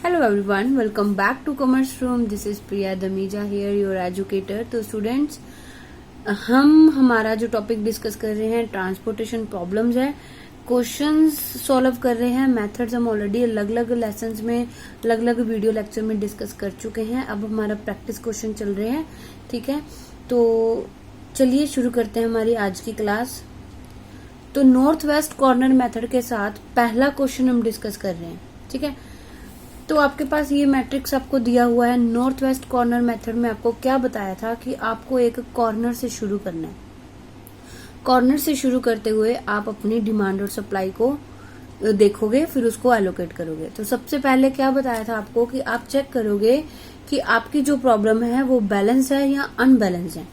Hello everyone, welcome back to Commerce Room. This is Priya Damija here, your educator. तो students, हम हमारा जो topic discuss कर रहे हैं ट्रांसपोर्टेशन प्रॉब्लम्स है, क्वेश्चंस सॉल्व कर रहे हैं। मेथड्स हम ऑलरेडी अलग अलग लेसन्स में, अलग अलग वीडियो लेक्चर में डिस्कस कर चुके हैं। अब हमारा प्रैक्टिस क्वेश्चन चल रहे हैं, ठीक है। तो चलिए शुरू करते हैं हमारी आज की क्लास। तो नॉर्थ वेस्ट कॉर्नर मेथड के साथ पहला क्वेश्चन हम डिस्कस कर रहे हैं, ठीक है। तो आपके पास ये मैट्रिक्स आपको दिया हुआ है। नॉर्थ वेस्ट कॉर्नर मेथड में आपको क्या बताया था कि आपको एक कॉर्नर से शुरू करना है। कॉर्नर से शुरू करते हुए आप अपनी डिमांड और सप्लाई को देखोगे, फिर उसको एलोकेट करोगे। तो सबसे पहले क्या बताया था आपको कि आप चेक करोगे कि आपकी जो प्रॉब्लम है वो बैलेंस है या अनबैलेंस है।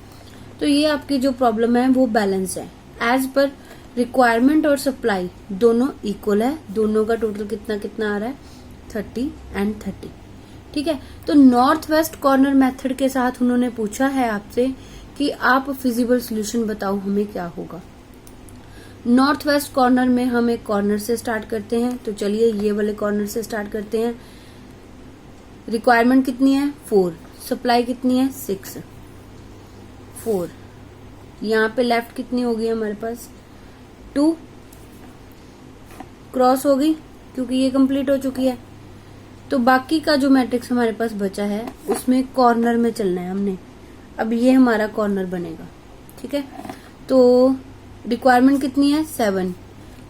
तो ये आपकी जो प्रॉब्लम है वो बैलेंस है। एज पर रिक्वायरमेंट और सप्लाई दोनों इक्वल है। दोनों का टोटल कितना कितना आ रहा है, 30 एंड 30, ठीक है। तो नॉर्थ वेस्ट कॉर्नर मेथड के साथ उन्होंने पूछा है आपसे कि आप फिजिबल सॉल्यूशन बताओ हमें क्या होगा। नॉर्थ वेस्ट कॉर्नर में हम एक कॉर्नर से स्टार्ट करते हैं। तो चलिए ये वाले कॉर्नर से स्टार्ट करते हैं। रिक्वायरमेंट कितनी है, 4। सप्लाई कितनी है, 6, 4। यहाँ पे लेफ्ट कितनी होगी हमारे पास, 2 क्रॉस होगी क्योंकि ये कंप्लीट हो चुकी है। तो बाकी का जो मैट्रिक्स हमारे पास बचा है उसमें कॉर्नर में चलना है हमने। अब ये हमारा कॉर्नर बनेगा, ठीक है। तो रिक्वायरमेंट कितनी है, 7,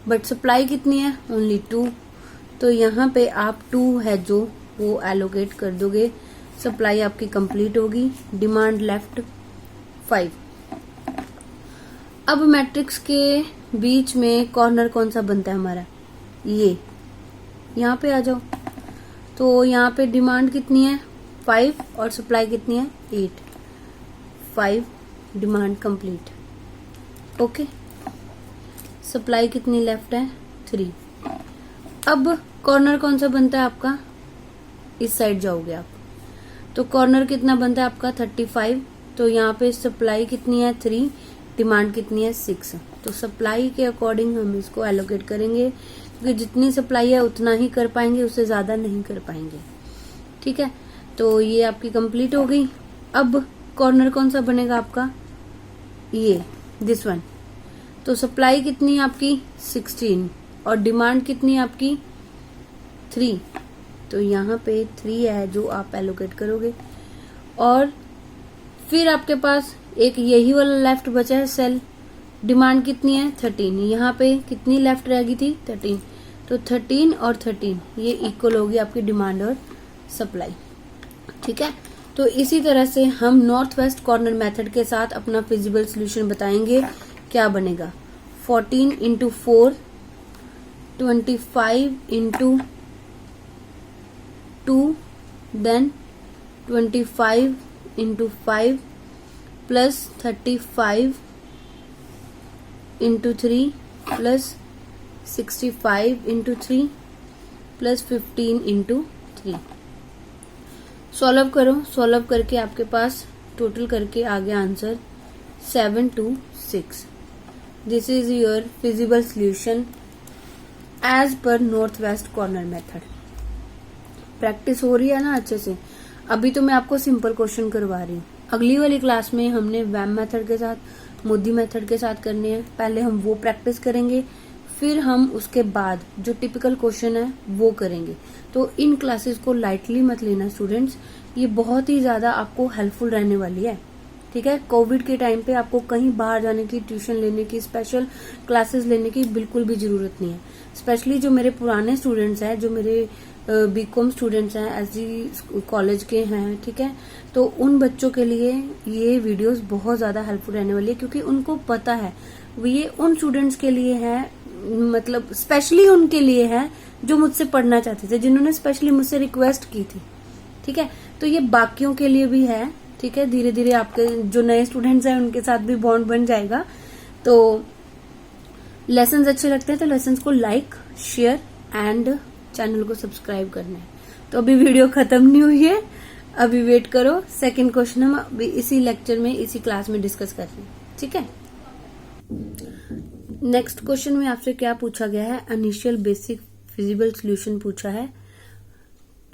बट सप्लाई कितनी है, ओनली 2। तो यहाँ पे आप 2 है जो वो एलोकेट कर दोगे, सप्लाई आपकी कंप्लीट होगी। Demand left 5। अब मैट्रिक्स के बीच में कॉर्नर कौन सा बनता है हमारा, ये। यहाँ पे आ जाओ। तो यहाँ पे डिमांड कितनी है, 5 और सप्लाई कितनी है, 8। 5 डिमांड कंप्लीट, ओके। सप्लाई कितनी लेफ्ट है, 3। अब कॉर्नर कौन सा बनता है आपका, इस साइड जाओगे आप। तो कॉर्नर कितना बनता है आपका, 35। तो यहाँ पे सप्लाई कितनी है, 3, डिमांड कितनी है, 6। तो सप्लाई के अकॉर्डिंग हम इसको एलोकेट करेंगे, क्योंकि जितनी सप्लाई है उतना ही कर पाएंगे, उससे ज्यादा नहीं कर पाएंगे, ठीक है। तो ये आपकी कंप्लीट हो गई। अब कॉर्नर कौन सा बनेगा आपका, ये दिस वन। तो सप्लाई कितनी है आपकी, 16 और डिमांड कितनी है आपकी, 3। तो यहाँ पे 3 है जो आप एलोकेट करोगे। और फिर आपके पास एक यही वाला लेफ्ट बचा है सेल। डिमांड कितनी है, 13। यहाँ पे कितनी लेफ्ट रहेगी थी, 13। तो 13 और 13 ये इक्वल होगी आपकी डिमांड और सप्लाई, ठीक है। तो इसी तरह से हम नॉर्थ वेस्ट कॉर्नर मेथड के साथ अपना फिजिबल सॉल्यूशन बताएंगे। क्या बनेगा, 14 into 4, 25 into 2, then 25 into 5 plus 35 into 3 plus 65 into 3 plus 15 into 3। Solve करो। सॉल्व करके आपके पास टोटल करके आ गया answer 726। This is your feasible solution as per north west corner method. Practice हो रही है ना अच्छे से। अभी तो मैं आपको सिंपल क्वेश्चन करवा रही हूँ। अगली वाली क्लास में हमने वैम मेथड के साथ, मोदी मेथड के साथ करने हैं। पहले हम वो प्रैक्टिस करेंगे, फिर हम उसके बाद जो टिपिकल क्वेश्चन है वो करेंगे। तो इन क्लासेस को लाइटली मत लेना स्टूडेंट्स, ये बहुत ही ज्यादा आपको हेल्पफुल रहने वाली है, ठीक है। कोविड के टाइम पे आपको कहीं बाहर जाने की, ट्यूशन लेने की, स्पेशल क्लासेस लेने की बिल्कुल भी जरूरत नहीं है। स्पेशली जो मेरे पुराने स्टूडेंट्स हैं, जो मेरे बीकॉम स्टूडेंट्स हैं, एसजी कॉलेज के हैं, ठीक है। तो उन बच्चों के लिए ये वीडियोस बहुत ज्यादा हेल्पफुल रहने वाली है, क्योंकि उनको पता है ये उन स्टूडेंट्स के लिए है, मतलब स्पेशली उनके लिए है जो मुझसे पढ़ना चाहते थे, जिन्होंने स्पेशली मुझसे रिक्वेस्ट की थी, ठीक है। तो ये बाकियों के लिए भी है, ठीक है। धीरे धीरे आपके जो नए स्टूडेंट्स हैं उनके साथ भी बॉन्ड बन जाएगा। तो लेसन्स अच्छे लगते हैं तो लेसन्स को लाइक, शेयर एंड चैनल को सब्सक्राइब करना है। तो अभी वीडियो खत्म नहीं हुई है, अभी वेट करो। सेकंड क्वेश्चन हम अभी इसी लेक्चर में, इसी क्लास में डिस्कस कर रहे हैं, ठीक है। नेक्स्ट क्वेश्चन में आपसे क्या पूछा गया है, इनिशियल बेसिक फिजिबल सॉल्यूशन पूछा है।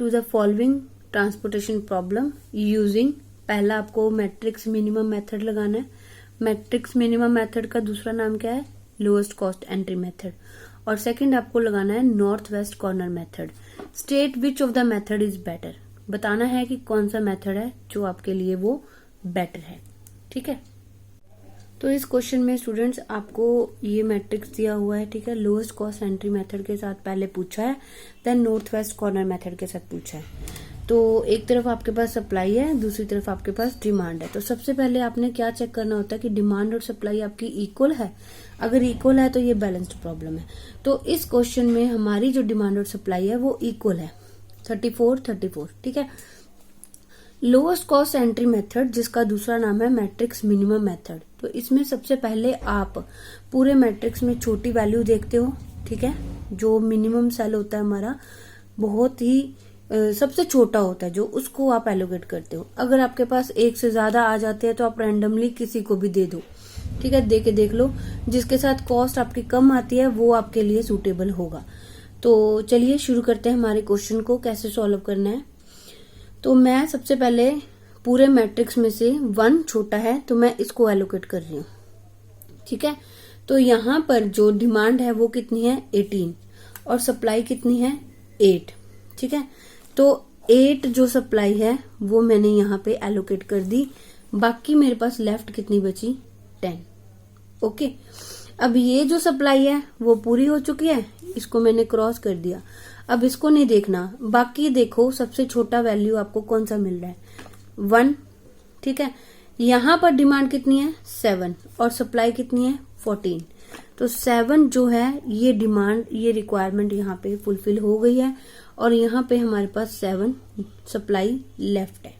To the following transportation problem using, पहला आपको मैट्रिक्स मिनिमम मेथड लगाना है। मैट्रिक्स मिनिमम मेथड का दूसरा नाम क्या है? Lowest cost entry method. और सेकंड आपको लगाना है north west corner method. State which of the method is better, बताना है कि कौन सा मेथड है जो आपके लिए वो बेटर है। ठीक है, तो इस क्वेश्चन में स्टूडेंट्स आपको ये मैट्रिक्स दिया हुआ है। ठीक है, लोएस्ट कॉस्ट एंट्री मेथड के साथ पहले पूछा है, then north west corner method के साथ पूछा है। तो एक तरफ आपके पास सप्लाई है, दूसरी तरफ आपके पास डिमांड है। तो सबसे पहले आपने क्या चेक करना होता है कि डिमांड और सप्लाई आपकी इक्वल है। अगर इक्वल है तो ये बैलेंस्ड प्रॉब्लम है। तो इस क्वेश्चन में हमारी जो डिमांड और सप्लाई है वो इक्वल है, 34। ठीक है, लोएस्ट कॉस्ट एंट्री मेथड जिसका दूसरा नाम है मैट्रिक्स मिनिमम मेथड। तो इसमें सबसे पहले आप पूरे मैट्रिक्स में छोटी वैल्यू देखते हो। ठीक है, जो मिनिमम सेल होता है हमारा बहुत ही सबसे छोटा होता है, जो उसको आप एलोकेट करते हो। अगर आपके पास एक से ज्यादा आ जाते हैं तो आप रैंडमली किसी को भी दे दो। ठीक है, दे के देख लो, जिसके साथ कॉस्ट आपकी कम आती है वो आपके लिए सूटेबल होगा। तो चलिए शुरू करते हैं हमारे क्वेश्चन को कैसे सॉल्व करना है। तो मैं सबसे पहले पूरे मैट्रिक्स में से 1 छोटा है तो मैं इसको एलोकेट कर रही हूँ। ठीक है, तो यहाँ पर जो डिमांड है वो कितनी है? 18 और सप्लाई कितनी है? 8। ठीक है, तो 8 जो सप्लाई है वो मैंने यहाँ पे एलोकेट कर दी। बाकी मेरे पास लेफ्ट कितनी बची? 10। ओके, अब ये जो सप्लाई है वो पूरी हो चुकी है, इसको मैंने क्रॉस कर दिया। अब इसको नहीं देखना, बाकी देखो सबसे छोटा वैल्यू आपको कौन सा मिल रहा है? 1। ठीक है, यहाँ पर डिमांड कितनी है? 7 और सप्लाई कितनी है? 14। तो 7 जो है ये डिमांड, ये रिक्वायरमेंट यहाँ पे फुलफिल हो गई है और यहाँ पे हमारे पास 7 सप्लाई लेफ्ट है।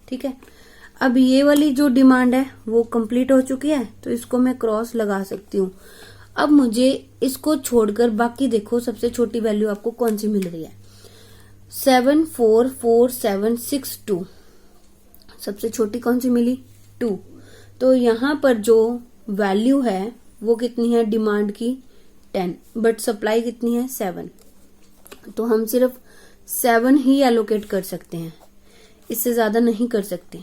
ठीक है, अब ये वाली जो डिमांड है वो कंप्लीट हो चुकी है तो इसको मैं क्रॉस लगा सकती हूँ। अब मुझे इसको छोड़कर बाकी देखो सबसे छोटी वैल्यू आपको कौन सी मिल रही है? 7 4 4 7 6 2। सबसे छोटी कौन सी मिली? 2। तो यहाँ पर जो वैल्यू है वो कितनी है डिमांड की? 10, बट सप्लाई कितनी है? 7। तो हम सिर्फ 7 ही एलोकेट कर सकते हैं, इससे ज्यादा नहीं कर सकते।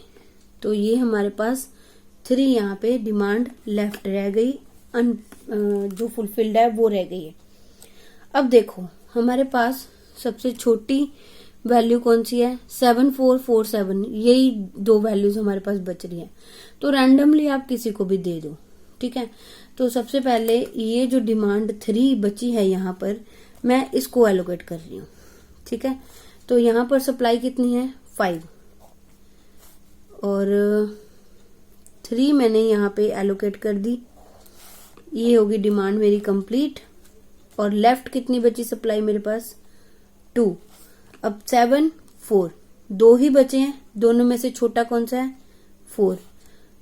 तो ये हमारे पास 3 यहाँ पे डिमांड लेफ्ट रह गई, जो फुलफिल्ड है वो रह गई है। अब देखो हमारे पास सबसे छोटी वैल्यू कौन सी है? 7 4 4 7। यही 2 वैल्यूज हमारे पास बच रही है। तो रैंडमली आप किसी को भी दे दो। ठीक है, तो सबसे पहले ये जो डिमांड 3 बची है यहाँ पर मैं इसको एलोकेट कर रही हूँ। ठीक है, तो यहाँ पर सप्लाई कितनी है? 5 और 3 मैंने यहाँ पे एलोकेट कर दी। ये होगी डिमांड मेरी कंप्लीट और लेफ्ट कितनी बची सप्लाई मेरे पास? 2। अब 7 4 2 ही बचे हैं, दोनों में से छोटा कौन सा है? 4।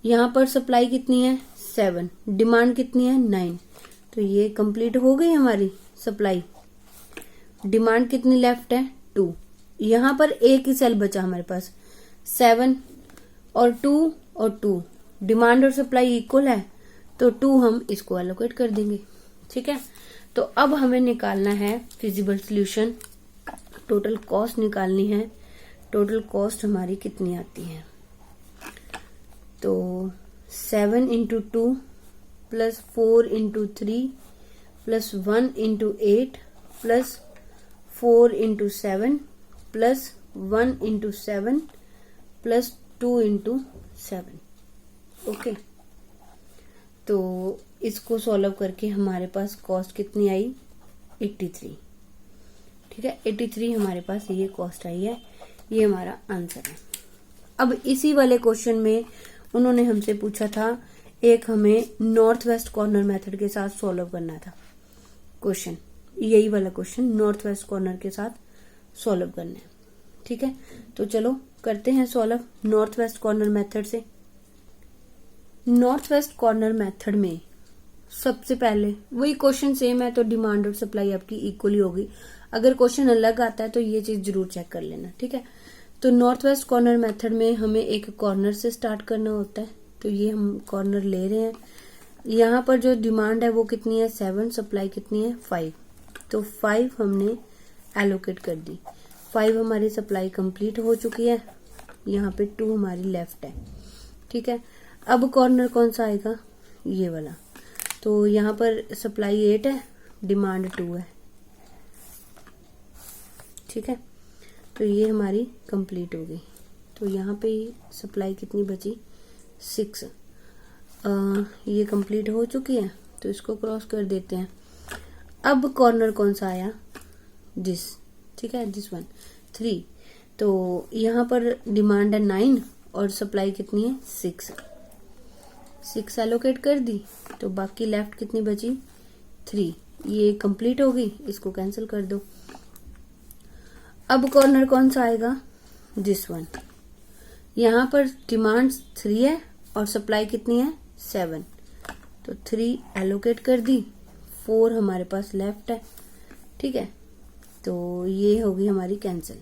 यहाँ पर सप्लाई कितनी है? 7, डिमांड कितनी है? 9। तो ये कंप्लीट हो गई हमारी सप्लाई। डिमांड कितनी लेफ्ट है? 2। यहाँ पर एक ही सेल बचा हमारे पास, 7 और 2 और 2। डिमांड और सप्लाई इक्वल है तो 2 हम इसको एलोकेट कर देंगे। ठीक है, तो अब हमें निकालना है फिजिबल सॉल्यूशन। टोटल कॉस्ट निकालनी है। टोटल कॉस्ट हमारी कितनी आती है? तो 7 into 2 plus 4 into 3 plus 1 into 8 plus 4 into 7 plus 1 into 7 plus 2 into 7। Okay, तो इसको सॉल्व करके हमारे पास कॉस्ट कितनी आई? 83। ठीक है, 83 हमारे पास ये कॉस्ट आई है। ये हमारा आंसर है। अब इसी वाले क्वेश्चन में उन्होंने हमसे पूछा था, एक हमें नॉर्थ वेस्ट कॉर्नर मेथड के साथ सॉल्व करना था क्वेश्चन। यही वाला क्वेश्चन नॉर्थ वेस्ट कॉर्नर के साथ सॉल्व करना है। ठीक है, तो चलो करते हैं solve north west corner method से। नॉर्थ वेस्ट कॉर्नर मेथड में सबसे पहले वही क्वेश्चन सेम है तो डिमांड और सप्लाई आपकी इक्वली होगी। अगर क्वेश्चन अलग आता है तो ये चीज जरूर चेक कर लेना। ठीक है, तो नॉर्थ वेस्ट कॉर्नर मेथड में हमें एक कॉर्नर से स्टार्ट करना होता है। तो ये हम कॉर्नर ले रहे हैं। यहाँ पर जो डिमांड है वो कितनी है? 7, सप्लाई कितनी है? 5। तो 5 हमने एलोकेट कर दी। 5 हमारी सप्लाई कंप्लीट हो चुकी है, यहाँ पे 2 हमारी लेफ्ट है। ठीक है, अब कॉर्नर कौन सा आएगा, ये वाला। तो यहाँ पर सप्लाई 8 है, डिमांड 2 है। ठीक है, तो ये हमारी कंप्लीट हो गई। तो यहाँ पे सप्लाई कितनी बची, 6। ये कंप्लीट हो चुकी है, तो इसको क्रॉस कर देते हैं। अब कॉर्नर कौन सा आया, दिस। ठीक है, दिस वन 3। तो यहाँ पर डिमांड है 9 और सप्लाई कितनी है, 6 एलोकेट कर दी। तो बाकी लेफ्ट कितनी बची, 3। ये कंप्लीट हो गई, इसको कैंसिल कर दो। अब कॉर्नर कौन सा आएगा, दिस वन। यहाँ पर डिमांड 3 है और सप्लाई कितनी है, 7। तो 3 एलोकेट कर दी, 4 हमारे पास लेफ्ट है। ठीक है, तो ये होगी हमारी कैंसिल।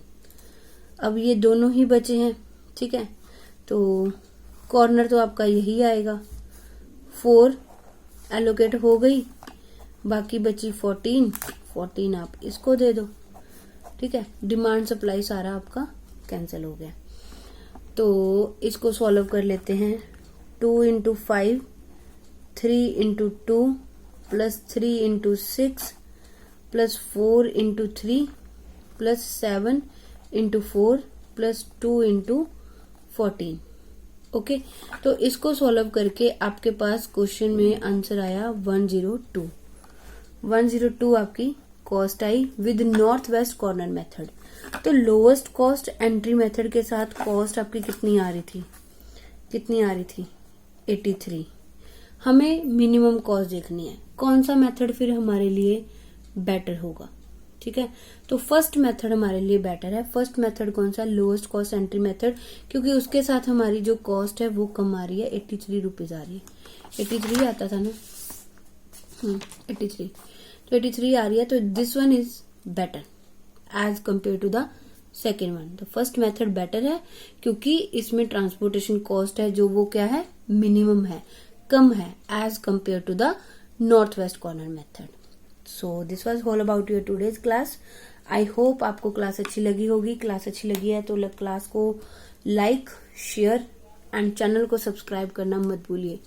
अब ये दोनों ही बचे हैं। ठीक है, तो कॉर्नर तो आपका यही आएगा, 4 एलोकेट हो गई, बाकी बची 14 आप इसको दे दो। ठीक है, डिमांड सप्लाई सारा आपका कैंसिल हो गया। तो इसको सॉल्व कर लेते हैं। 2 × 5, 3 × 2 plus 3 × 6 plus 4 × 3 plus 7 × 4 plus 2 × 14। Okay, तो इसको सॉल्व करके आपके पास क्वेश्चन में आंसर आया 102। 102 आपकी cost I with north west corner method. तो लोएस्ट कॉस्ट एंट्री मेथड के साथ कॉस्ट आपकी कितनी आ रही थी, 83। हमें मिनिमम कॉस्ट देखनी है, कौन सा मेथड फिर हमारे लिए बेटर होगा। ठीक है, तो फर्स्ट मेथड हमारे लिए बेटर है। फर्स्ट मेथड कौन सा, लोएस्ट कॉस्ट एंट्री मेथड, क्योंकि उसके साथ हमारी जो कॉस्ट है वो कम आ रही है, 83 रुपीज आ रही है। 83 आता था ना, 83, तो 83 आ रही है। तो this one is better as compare to the second one. तो फर्स्ट मेथड बेटर है क्योंकि इसमें ट्रांसपोर्टेशन कॉस्ट है जो वो क्या है, मिनिमम है, कम है as compare to the north west corner method. So this was all about your today's class. I hope आपको क्लास अच्छी लगी होगी। क्लास अच्छी लगी है तो क्लास को लाइक, शेयर एंड चैनल को सब्सक्राइब करना मत भूलिए।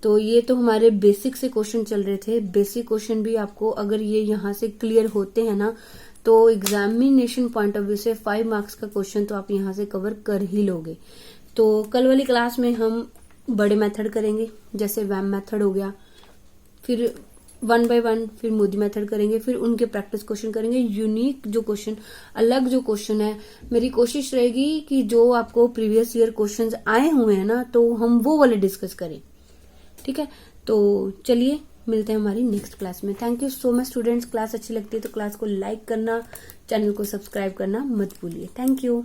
तो ये तो हमारे बेसिक से क्वेश्चन चल रहे थे। बेसिक क्वेश्चन भी आपको अगर ये यहाँ से क्लियर होते हैं ना, तो एग्जामिनेशन पॉइंट ऑफ व्यू से 5 मार्क्स का क्वेश्चन तो आप यहाँ से कवर कर ही लोगे। तो कल वाली क्लास में हम बड़े मेथड करेंगे, जैसे वैम मेथड हो गया, फिर 1 by 1, फिर मोदी मेथड करेंगे, फिर उनके प्रैक्टिस क्वेश्चन करेंगे। यूनिक जो क्वेश्चन, अलग जो क्वेश्चन है, मेरी कोशिश रहेगी कि जो आपको प्रीवियस ईयर क्वेश्चंस आए हुए हैं ना, तो हम वो वाले डिस्कस करें। ठीक है, तो चलिए मिलते हैं हमारी नेक्स्ट क्लास में। Thank you so much students. Class अच्छी लगती है तो क्लास को लाइक करना, चैनल को सब्सक्राइब करना मत भूलिए। Thank you.